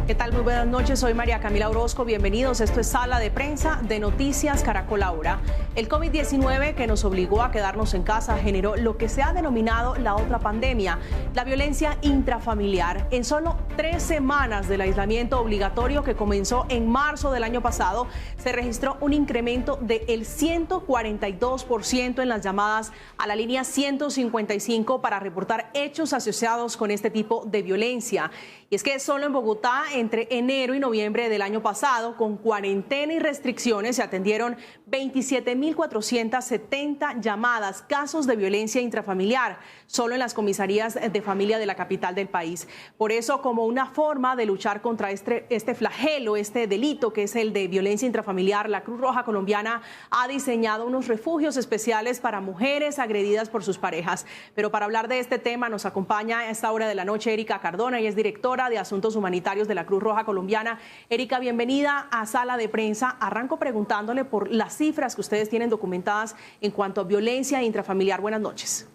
¿Qué tal? Muy buenas noches, soy María Camila Orozco, bienvenidos. Esto es Sala de Prensa de Noticias Caracol Ahora. El COVID-19 que nos obligó a quedarnos en casa generó lo que se ha denominado la otra pandemia, la violencia intrafamiliar. En solo 3 semanas del aislamiento obligatorio que comenzó en marzo del año pasado, se registró un incremento del 142% en las llamadas a la línea 155 para reportar hechos asociados con este tipo de violencia. Y es que solo en Bogotá, entre enero y noviembre del año pasado, con cuarentena y restricciones, se atendieron 27.470 llamadas, casos de violencia intrafamiliar, solo en las comisarías de familia de la capital del país. Por eso, como una forma de luchar contra este flagelo, este delito que es el de violencia intrafamiliar, la Cruz Roja Colombiana ha diseñado unos refugios especiales para mujeres agredidas por sus parejas. Pero para hablar de este tema nos acompaña a esta hora de la noche Erika Cardona, ella es directora de Asuntos Humanitarios de la Cruz Roja Colombiana. Erika, bienvenida a Sala de Prensa. Arranco preguntándole por las cifras que ustedes tienen documentadas en cuanto a violencia intrafamiliar. Buenas noches.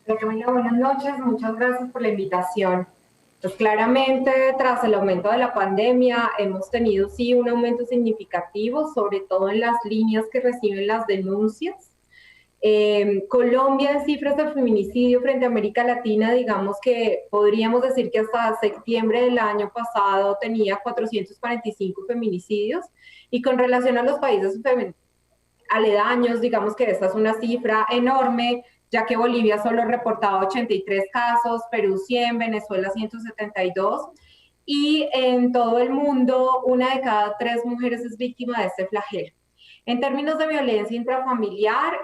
Buenas noches, muchas gracias por la invitación. Pues claramente, tras el aumento de la pandemia, hemos tenido sí un aumento significativo, sobre todo en las líneas que reciben las denuncias. Colombia, en cifras de feminicidio frente a América Latina, digamos que podríamos decir que hasta septiembre del año pasado tenía 445 feminicidios, y con relación a los países aledaños, digamos que esta es una cifra enorme, ya que Bolivia solo reportaba 83 casos, Perú 100, Venezuela 172, y en todo el mundo 1 de cada 3 mujeres es víctima de este flagelo. En términos de violencia intrafamiliar,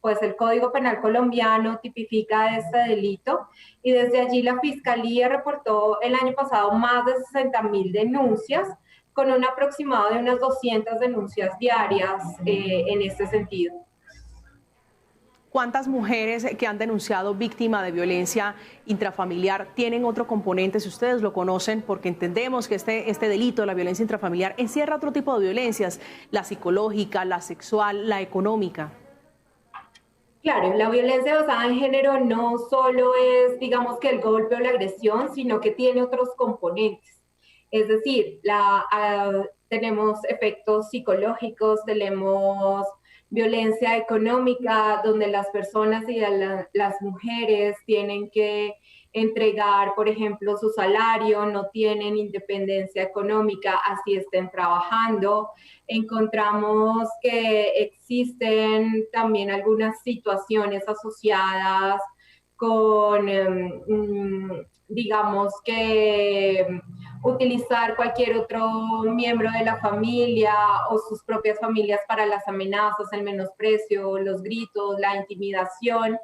pues el Código Penal colombiano tipifica este delito, y desde allí la Fiscalía reportó el año pasado más de 60.000 denuncias, con un aproximado de unas 200 denuncias diarias en este sentido. ¿Cuántas mujeres que han denunciado víctima de violencia intrafamiliar tienen otro componente, si ustedes lo conocen? Porque entendemos que este delito de la violencia intrafamiliar encierra otro tipo de violencias, la psicológica, la sexual, la económica. Claro, la violencia basada en género no solo es, digamos, que el golpe o la agresión, sino que tiene otros componentes. Es decir, tenemos efectos psicológicos, tenemos violencia económica, donde las personas y las mujeres tienen que entregar, por ejemplo, su salario, no tienen independencia económica, así estén trabajando. Encontramos que existen también algunas situaciones asociadas con, digamos que utilizar cualquier otro miembro de la familia o sus propias familias para las amenazas, el menosprecio, los gritos, la intimidación,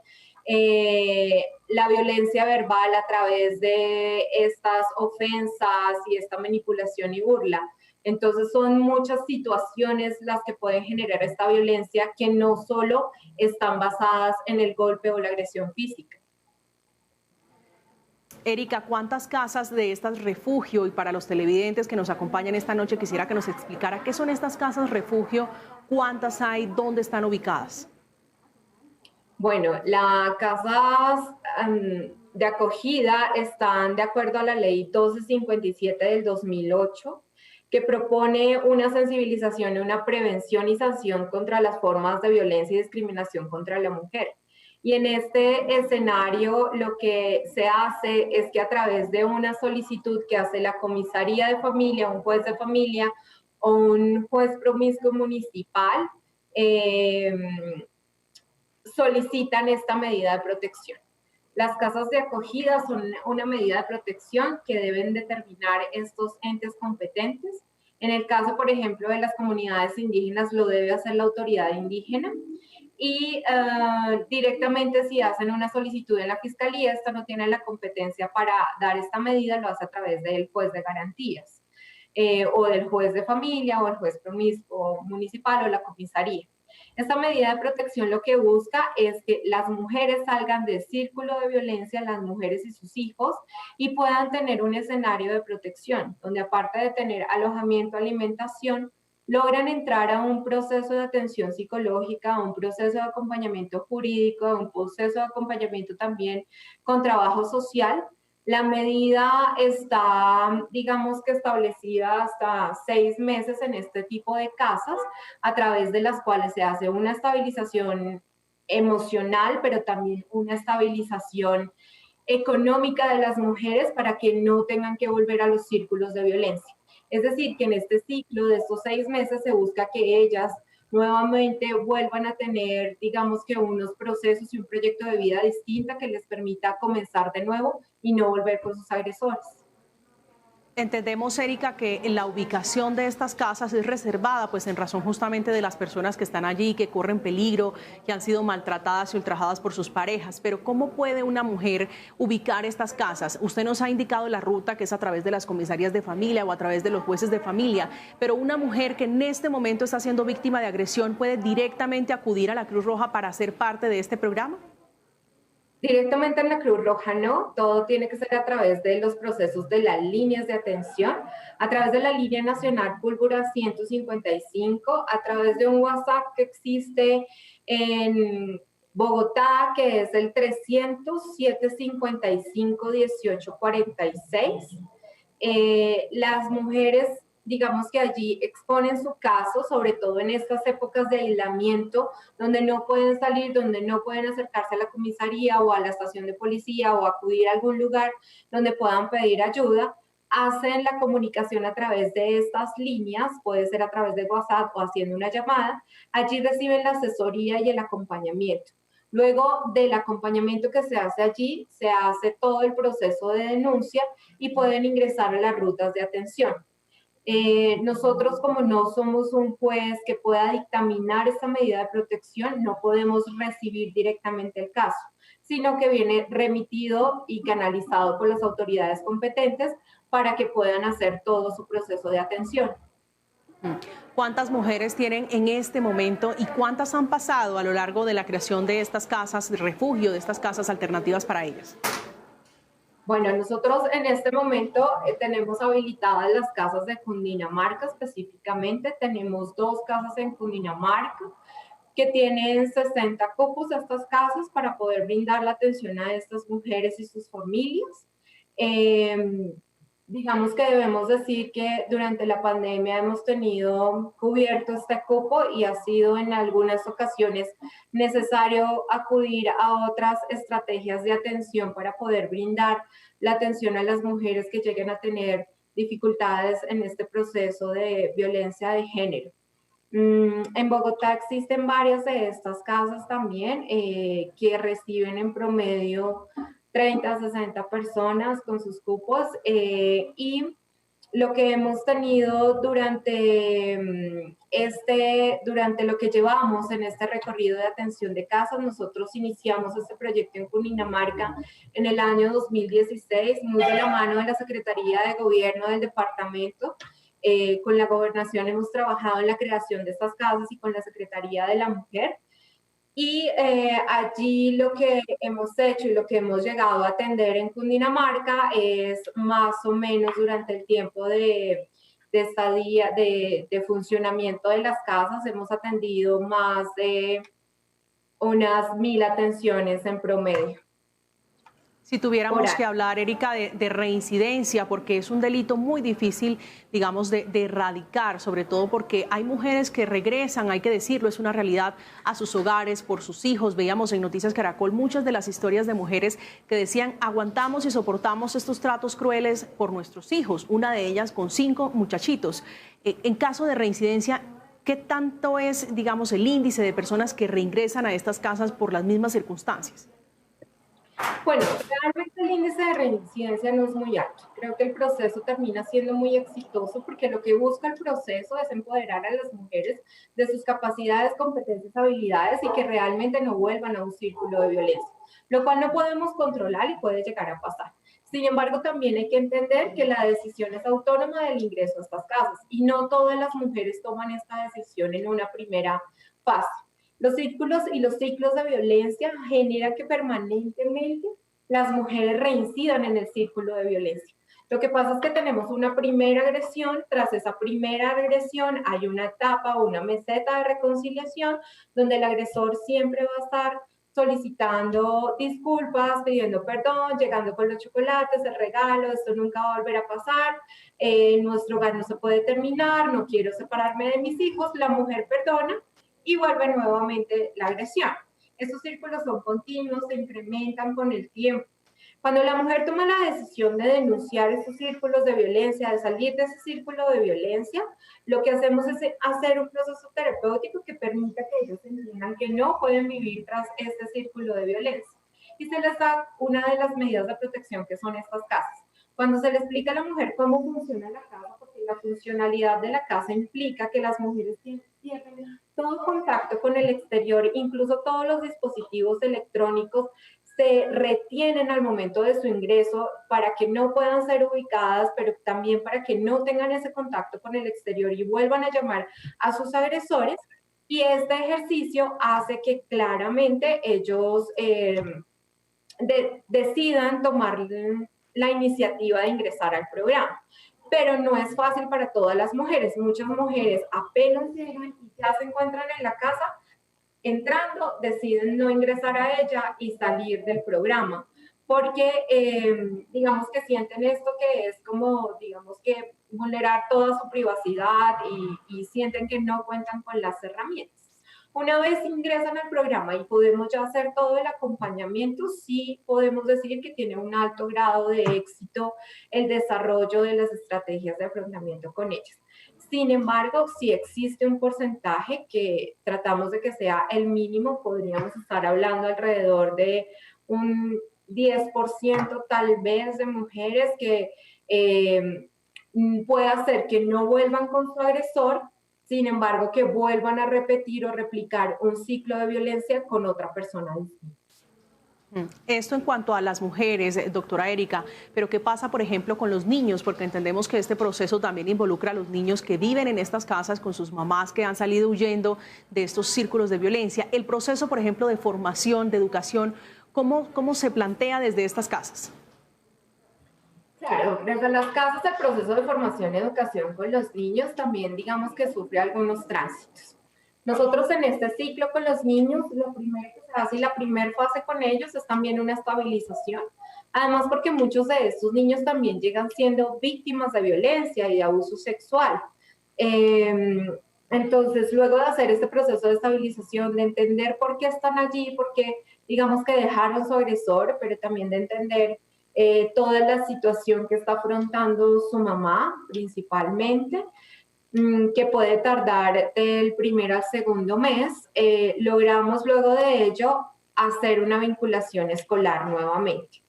la violencia verbal a través de estas ofensas y esta manipulación y burla. Entonces son muchas situaciones las que pueden generar esta violencia, que no solo están basadas en el golpe o la agresión física. Erika, ¿cuántas casas de estas refugio? Y para los televidentes que nos acompañan esta noche, quisiera que nos explicara qué son estas casas refugio, cuántas hay, dónde están ubicadas. Bueno, las casas de acogida están de acuerdo a la ley 1257 del 2008, que propone una sensibilización y una prevención y sanción contra las formas de violencia y discriminación contra la mujer. Y en este escenario lo que se hace es que a través de una solicitud que hace la comisaría de familia, un juez de familia o un juez promiscuo municipal, solicitan esta medida de protección. Las casas de acogida son una medida de protección que deben determinar estos entes competentes. En el caso, por ejemplo, de las comunidades indígenas, lo debe hacer la autoridad indígena. Y directamente, si hacen una solicitud en la fiscalía, esta no tiene la competencia para dar esta medida, lo hace a través del juez de garantías, o del juez de familia, o el juez promiscuo municipal, o la comisaría. Esta medida de protección lo que busca es que las mujeres salgan del círculo de violencia, las mujeres y sus hijos, y puedan tener un escenario de protección, donde aparte de tener alojamiento, alimentación, logran entrar a un proceso de atención psicológica, a un proceso de acompañamiento jurídico, a un proceso de acompañamiento también con trabajo social, La medida está, digamos que establecida hasta 6 meses en este tipo de casas, a través de las cuales se hace una estabilización emocional, pero también una estabilización económica de las mujeres para que no tengan que volver a los círculos de violencia. Es decir, que en este ciclo de estos 6 meses se busca que ellas nuevamente vuelvan a tener, digamos que unos procesos y un proyecto de vida distinta que les permita comenzar de nuevo y no volver con sus agresores. Entendemos, Erika, que la ubicación de estas casas es reservada, pues en razón justamente de las personas que están allí, que corren peligro, que han sido maltratadas y ultrajadas por sus parejas. Pero ¿cómo puede una mujer ubicar estas casas? Usted nos ha indicado la ruta, que es a través de las comisarías de familia o a través de los jueces de familia, pero una mujer que en este momento está siendo víctima de agresión, ¿puede directamente acudir a la Cruz Roja para ser parte de este programa? Directamente en la Cruz Roja no, todo tiene que ser a través de los procesos de las líneas de atención, a través de la línea nacional Púlvora 155, a través de un WhatsApp que existe en Bogotá, que es el 300-755-1846. Las mujeres, digamos que allí exponen su caso, sobre todo en estas épocas de aislamiento, donde no pueden salir, donde no pueden acercarse a la comisaría o a la estación de policía o acudir a algún lugar donde puedan pedir ayuda. Hacen la comunicación a través de estas líneas, puede ser a través de WhatsApp o haciendo una llamada. Allí reciben la asesoría y el acompañamiento. Luego del acompañamiento que se hace allí, se hace todo el proceso de denuncia y pueden ingresar a las rutas de atención. Nosotros, como no somos un juez que pueda dictaminar esta medida de protección, no podemos recibir directamente el caso, sino que viene remitido y canalizado por las autoridades competentes para que puedan hacer todo su proceso de atención. ¿Cuántas mujeres tienen en este momento y cuántas han pasado a lo largo de la creación de estas casas de refugio, de estas casas alternativas para ellas? Bueno, nosotros en este momento tenemos habilitadas las casas de Cundinamarca específicamente. Tenemos 2 casas en Cundinamarca que tienen 60 cupos de estas casas para poder brindar la atención a estas mujeres y sus familias. Digamos que debemos decir que durante la pandemia hemos tenido cubierto este cupo y ha sido en algunas ocasiones necesario acudir a otras estrategias de atención para poder brindar la atención a las mujeres que lleguen a tener dificultades en este proceso de violencia de género. En Bogotá existen varias de estas casas también que reciben en promedio 30 a 60 personas con sus cupos y lo que hemos tenido durante lo que llevamos en este recorrido de atención de casas, nosotros iniciamos este proyecto en Cundinamarca en el año 2016, muy de la mano de la Secretaría de Gobierno del departamento. Con la gobernación hemos trabajado en la creación de estas casas y con la Secretaría de la Mujer. Y allí lo que hemos hecho y lo que hemos llegado a atender en Cundinamarca es más o menos durante el tiempo de estadía, de funcionamiento de las casas, hemos atendido más de unas 1000 atenciones en promedio. Si tuviéramos que hablar, Erika, de reincidencia, porque es un delito muy difícil, digamos, de erradicar, sobre todo porque hay mujeres que regresan, hay que decirlo, es una realidad, a sus hogares por sus hijos. Veíamos en Noticias Caracol muchas de las historias de mujeres que decían, aguantamos y soportamos estos tratos crueles por nuestros hijos, una de ellas con 5 muchachitos. En caso de reincidencia, ¿qué tanto es, digamos, el índice de personas que reingresan a estas casas por las mismas circunstancias? Bueno, realmente el índice de reincidencia no es muy alto. Creo que el proceso termina siendo muy exitoso porque lo que busca el proceso es empoderar a las mujeres de sus capacidades, competencias, habilidades y que realmente no vuelvan a un círculo de violencia, lo cual no podemos controlar y puede llegar a pasar. Sin embargo, también hay que entender que la decisión es autónoma del ingreso a estas casas y no todas las mujeres toman esta decisión en una primera fase. Los círculos y los ciclos de violencia generan que permanentemente las mujeres reincidan en el círculo de violencia. Lo que pasa es que tenemos una primera agresión, tras esa primera agresión hay una etapa o una meseta de reconciliación donde el agresor siempre va a estar solicitando disculpas, pidiendo perdón, llegando con los chocolates, el regalo, esto nunca va a volver a pasar, nuestro hogar no se puede terminar, no quiero separarme de mis hijos, la mujer perdona y vuelve nuevamente la agresión. Estos círculos son continuos, se incrementan con el tiempo. Cuando la mujer toma la decisión de denunciar estos círculos de violencia, de salir de ese círculo de violencia, lo que hacemos es hacer un proceso terapéutico que permita que ellos entiendan que no pueden vivir tras este círculo de violencia. Y se les da una de las medidas de protección que son estas casas. Cuando se le explica a la mujer cómo funciona la casa, porque la funcionalidad de la casa implica que las mujeres tienen todo contacto con el exterior, incluso todos los dispositivos electrónicos se retienen al momento de su ingreso para que no puedan ser ubicadas, pero también para que no tengan ese contacto con el exterior y vuelvan a llamar a sus agresores. Y este ejercicio hace que claramente ellos decidan tomar la iniciativa de ingresar al programa. Pero no es fácil para todas las mujeres. Muchas mujeres apenas llegan y ya se encuentran en la casa, entrando, deciden no ingresar a ella y salir del programa, porque digamos que sienten esto que es como, digamos que vulnerar toda su privacidad y sienten que no cuentan con las herramientas. Una vez ingresan al programa y podemos ya hacer todo el acompañamiento, sí podemos decir que tiene un alto grado de éxito el desarrollo de las estrategias de afrontamiento con ellas. Sin embargo, si existe un porcentaje que tratamos de que sea el mínimo, podríamos estar hablando alrededor de un 10% tal vez de mujeres que puede hacer que no vuelvan con su agresor, sin embargo que vuelvan a repetir o replicar un ciclo de violencia con otra persona distinta. Esto en cuanto a las mujeres, doctora Erika, pero ¿qué pasa, por ejemplo, con los niños? Porque entendemos que este proceso también involucra a los niños que viven en estas casas con sus mamás que han salido huyendo de estos círculos de violencia. El proceso, por ejemplo, de formación, de educación, ¿cómo se plantea desde estas casas? Claro, desde las casas el proceso de formación y educación con los niños también digamos que sufre algunos tránsitos. Nosotros en este ciclo con los niños, lo primero que se hace y la primera fase con ellos es también una estabilización. Además, porque muchos de estos niños también llegan siendo víctimas de violencia y de abuso sexual. Entonces, luego de hacer este proceso de estabilización, de entender por qué están allí, por qué, digamos que dejaron su agresor, pero también de entender toda la situación que está afrontando su mamá, principalmente, que puede tardar del primer al segundo mes, logramos luego de ello hacer una vinculación escolar nuevamente.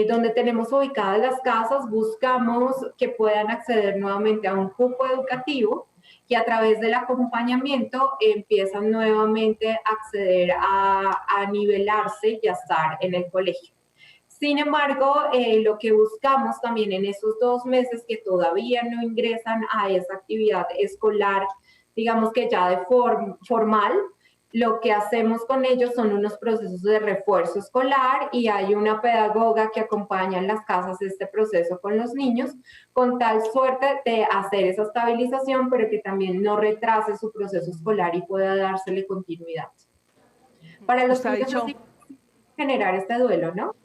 Donde tenemos ubicadas las casas, buscamos que puedan acceder nuevamente a un cupo educativo y a través del acompañamiento empiezan nuevamente a acceder a nivelarse y a estar en el colegio. Sin embargo, lo que buscamos también en esos 2 meses que todavía no ingresan a esa actividad escolar, digamos que ya de formal, lo que hacemos con ellos son unos procesos de refuerzo escolar y hay una pedagoga que acompaña en las casas este proceso con los niños, con tal suerte de hacer esa estabilización, pero que también no retrase su proceso escolar y pueda dársele continuidad. Para los niños es generar este duelo, ¿no?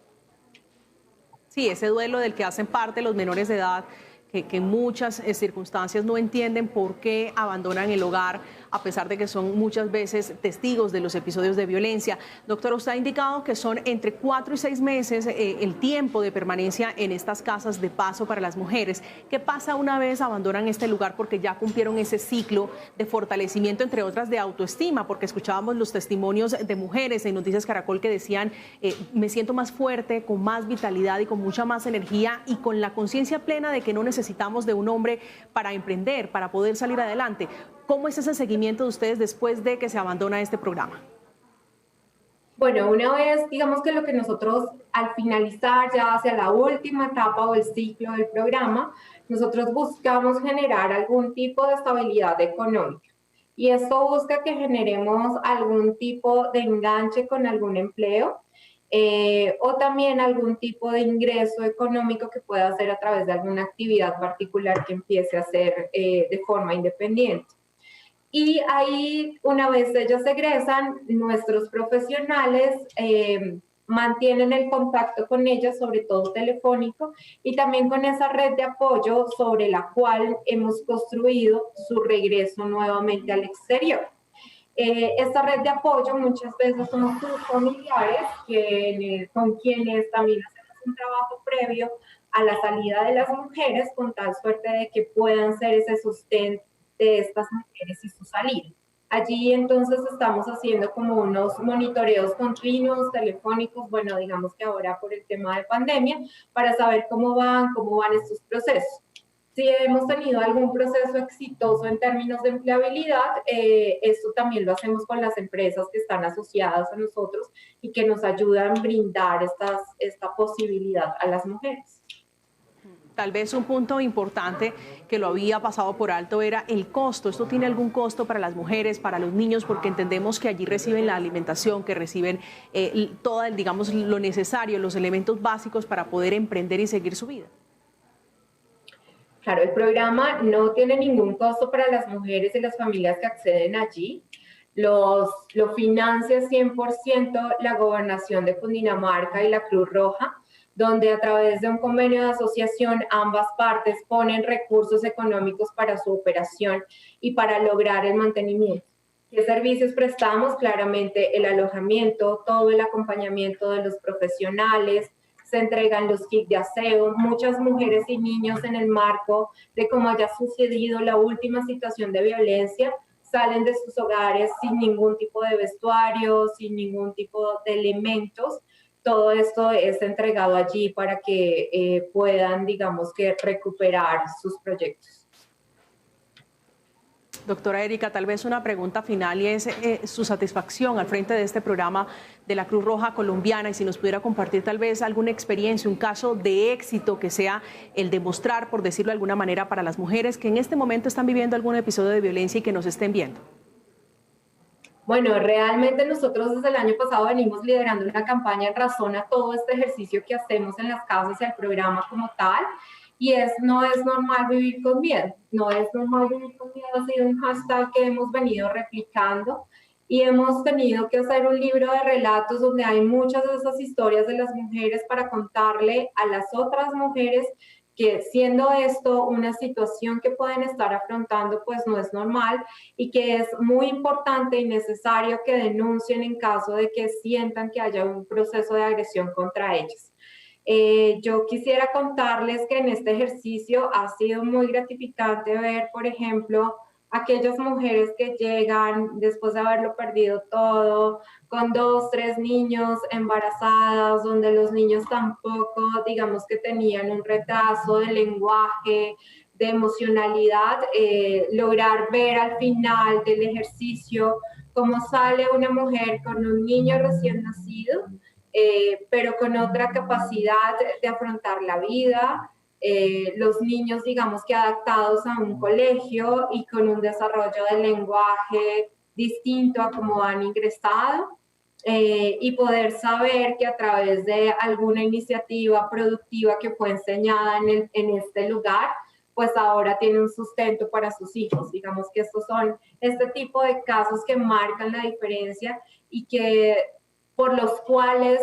Sí, ese duelo del que hacen parte los menores de edad, que en muchas circunstancias no entienden por qué abandonan el hogar, a pesar de que son muchas veces testigos de los episodios de violencia. Doctor, usted ha indicado que son entre 4 y 6 meses el tiempo de permanencia en estas casas de paso para las mujeres. ¿Qué pasa una vez abandonan este lugar porque ya cumplieron ese ciclo de fortalecimiento, entre otras de autoestima? Porque escuchábamos los testimonios de mujeres en Noticias Caracol que decían, me siento más fuerte, con más vitalidad y con mucha más energía y con la conciencia plena de que no necesitamos de un hombre para emprender, para poder salir adelante. ¿Cómo es ese seguimiento de ustedes después de que se abandona este programa? Bueno, una vez, digamos que lo que nosotros al finalizar ya hacia la última etapa o el ciclo del programa, nosotros buscamos generar algún tipo de estabilidad económica. Y esto busca que generemos algún tipo de enganche con algún empleo o también algún tipo de ingreso económico que pueda hacer a través de alguna actividad particular que empiece a hacer de forma independiente. Y ahí, una vez ellas egresan, nuestros profesionales mantienen el contacto con ellas, sobre todo telefónico, y también con esa red de apoyo sobre la cual hemos construido su regreso nuevamente al exterior. Esta red de apoyo muchas veces son sus familiares con quienes también hacemos un trabajo previo a la salida de las mujeres, con tal suerte de que puedan ser ese sostén de estas mujeres y su salida. Allí entonces estamos haciendo como unos monitoreos continuos, telefónicos, bueno, digamos que ahora por el tema de pandemia, para saber cómo van estos procesos. Si hemos tenido algún proceso exitoso en términos de empleabilidad, esto también lo hacemos con las empresas que están asociadas a nosotros y que nos ayudan a brindar esta posibilidad a las mujeres. Tal vez un punto importante que lo había pasado por alto era el costo. ¿Esto tiene algún costo para las mujeres, para los niños? Porque entendemos que allí reciben la alimentación, que reciben todo, digamos, lo necesario, los elementos básicos para poder emprender y seguir su vida. Claro, el programa no tiene ningún costo para las mujeres y las familias que acceden allí. Lo financia 100% la Gobernación de Cundinamarca y la Cruz Roja, donde a través de un convenio de asociación ambas partes ponen recursos económicos para su operación y para lograr el mantenimiento. ¿Qué servicios prestamos? Claramente el alojamiento, todo el acompañamiento de los profesionales, se entregan los kits de aseo, muchas mujeres y niños en el marco de cómo haya sucedido la última situación de violencia, salen de sus hogares sin ningún tipo de vestuario, sin ningún tipo de elementos. Todo esto es entregado allí para que puedan, digamos que, recuperar sus proyectos. Doctora Erika, tal vez una pregunta final y es su satisfacción al frente de este programa de la Cruz Roja Colombiana, y si nos pudiera compartir tal vez alguna experiencia, un caso de éxito que sea el demostrar, por decirlo de alguna manera, para las mujeres que en este momento están viviendo algún episodio de violencia y que nos estén viendo. Bueno, realmente nosotros desde el año pasado venimos liderando una campaña en razón a todo este ejercicio que hacemos en las casas y el programa como tal. Y no es normal vivir con miedo, no es normal vivir con miedo, ha sido un hashtag que hemos venido replicando y hemos tenido que hacer un libro de relatos donde hay muchas de esas historias de las mujeres para contarle a las otras mujeres que siendo esto una situación que pueden estar afrontando, pues no es normal y que es muy importante y necesario que denuncien en caso de que sientan que haya un proceso de agresión contra ellas. Yo quisiera contarles que en este ejercicio ha sido muy gratificante ver, por ejemplo, aquellas mujeres que llegan después de haberlo perdido todo, con 2, 3 niños embarazadas, donde los niños tampoco, digamos que tenían un retraso de lenguaje, de emocionalidad, lograr ver al final del ejercicio cómo sale una mujer con un niño recién nacido, pero con otra capacidad de afrontar la vida, los niños, digamos que adaptados a un colegio y con un desarrollo del lenguaje distinto a como han ingresado, y poder saber que a través de alguna iniciativa productiva que fue enseñada en este lugar, pues ahora tiene un sustento para sus hijos. Digamos que estos son este tipo de casos que marcan la diferencia y que por los cuales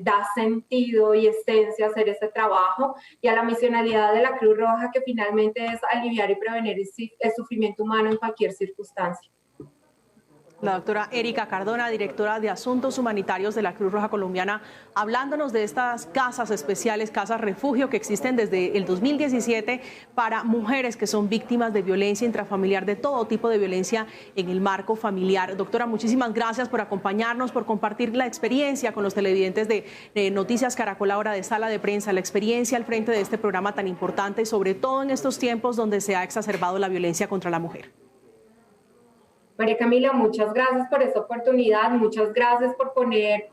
da sentido y esencia hacer este trabajo, y a la misionalidad de la Cruz Roja, que finalmente es aliviar y prevenir el sufrimiento humano en cualquier circunstancia. La doctora Erika Cardona, directora de Asuntos Humanitarios de la Cruz Roja Colombiana, hablándonos de estas casas especiales, casas refugio que existen desde el 2017 para mujeres que son víctimas de violencia intrafamiliar, de todo tipo de violencia en el marco familiar. Doctora, muchísimas gracias por acompañarnos, por compartir la experiencia con los televidentes de Noticias Caracol Ahora, de Sala de Prensa, la experiencia al frente de este programa tan importante, sobre todo en estos tiempos donde se ha exacerbado la violencia contra la mujer. María Camila, muchas gracias por esta oportunidad, muchas gracias por poner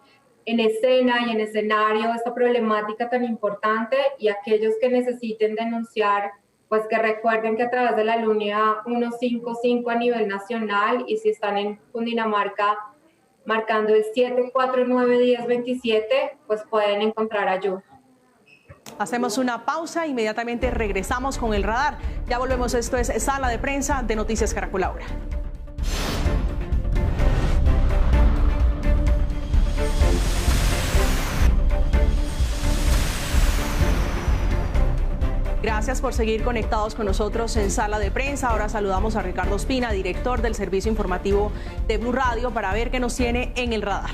en escena y en escenario esta problemática tan importante, y aquellos que necesiten denunciar, pues que recuerden que a través de la línea 155 a nivel nacional, y si están en Cundinamarca marcando el 749-1027, pues pueden encontrar ayuda. Hacemos una pausa, inmediatamente regresamos con el radar. Ya volvemos, esto es Sala de Prensa de Noticias Caracol Ahora. Gracias por seguir conectados con nosotros en Sala de Prensa. Ahora saludamos a Ricardo Ospina, director del servicio informativo de Blue Radio, para ver qué nos tiene en el radar.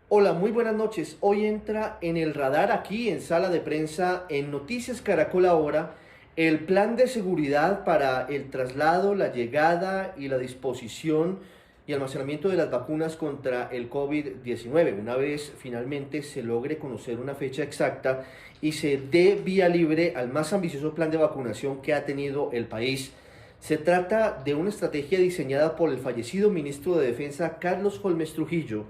Hola, muy buenas noches. Hoy entra en el radar aquí en Sala de Prensa en Noticias Caracol Ahora el plan de seguridad para el traslado, la llegada y la disposición y almacenamiento de las vacunas contra el COVID-19. Una vez finalmente se logre conocer una fecha exacta y se dé vía libre al más ambicioso plan de vacunación que ha tenido el país. Se trata de una estrategia diseñada por el fallecido ministro de Defensa Carlos Holmes Trujillo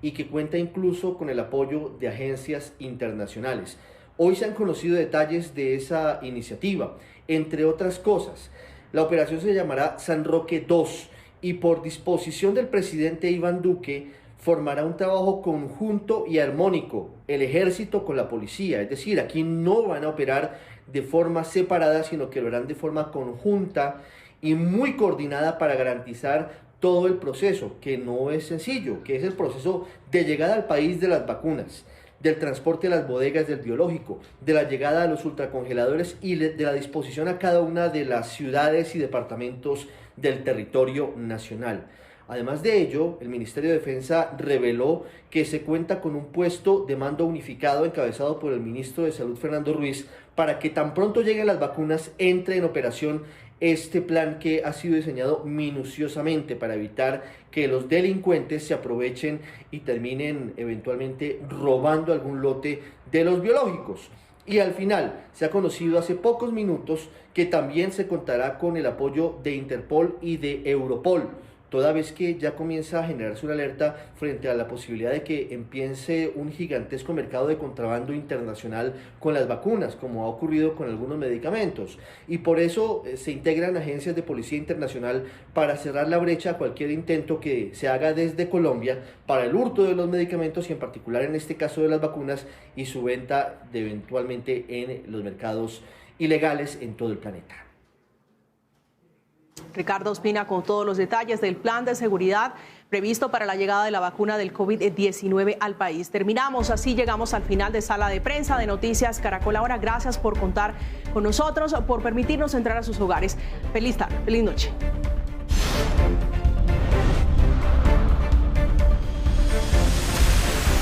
y que cuenta incluso con el apoyo de agencias internacionales. Hoy se han conocido detalles de esa iniciativa. Entre otras cosas, la operación se llamará San Roque 2 y por disposición del presidente Iván Duque formará un trabajo conjunto y armónico, el ejército con la policía. Es decir, aquí no van a operar de forma separada, sino que lo harán de forma conjunta y muy coordinada para garantizar todo el proceso, que no es sencillo, que es el proceso de llegada al país de las vacunas, del transporte a las bodegas del biológico, de la llegada a los ultracongeladores y de la disposición a cada una de las ciudades y departamentos del territorio nacional. Además de ello, el Ministerio de Defensa reveló que se cuenta con un puesto de mando unificado encabezado por el ministro de Salud, Fernando Ruiz, para que tan pronto lleguen las vacunas entre en operación este plan que ha sido diseñado minuciosamente para evitar que los delincuentes se aprovechen y terminen eventualmente robando algún lote de los biológicos. Y al final se ha conocido hace pocos minutos que también se contará con el apoyo de Interpol y de Europol, toda vez que ya comienza a generarse una alerta frente a la posibilidad de que empiece un gigantesco mercado de contrabando internacional con las vacunas, como ha ocurrido con algunos medicamentos. Y por eso se integran agencias de policía internacional para cerrar la brecha a cualquier intento que se haga desde Colombia para el hurto de los medicamentos y en particular en este caso de las vacunas y su venta eventualmente en los mercados ilegales en todo el planeta. Ricardo Ospina con todos los detalles del plan de seguridad previsto para la llegada de la vacuna del COVID-19 al país. Terminamos, así llegamos al final de Sala de Prensa de Noticias Caracol Ahora. Gracias por contar con nosotros, por permitirnos entrar a sus hogares. Feliz tarde, feliz noche.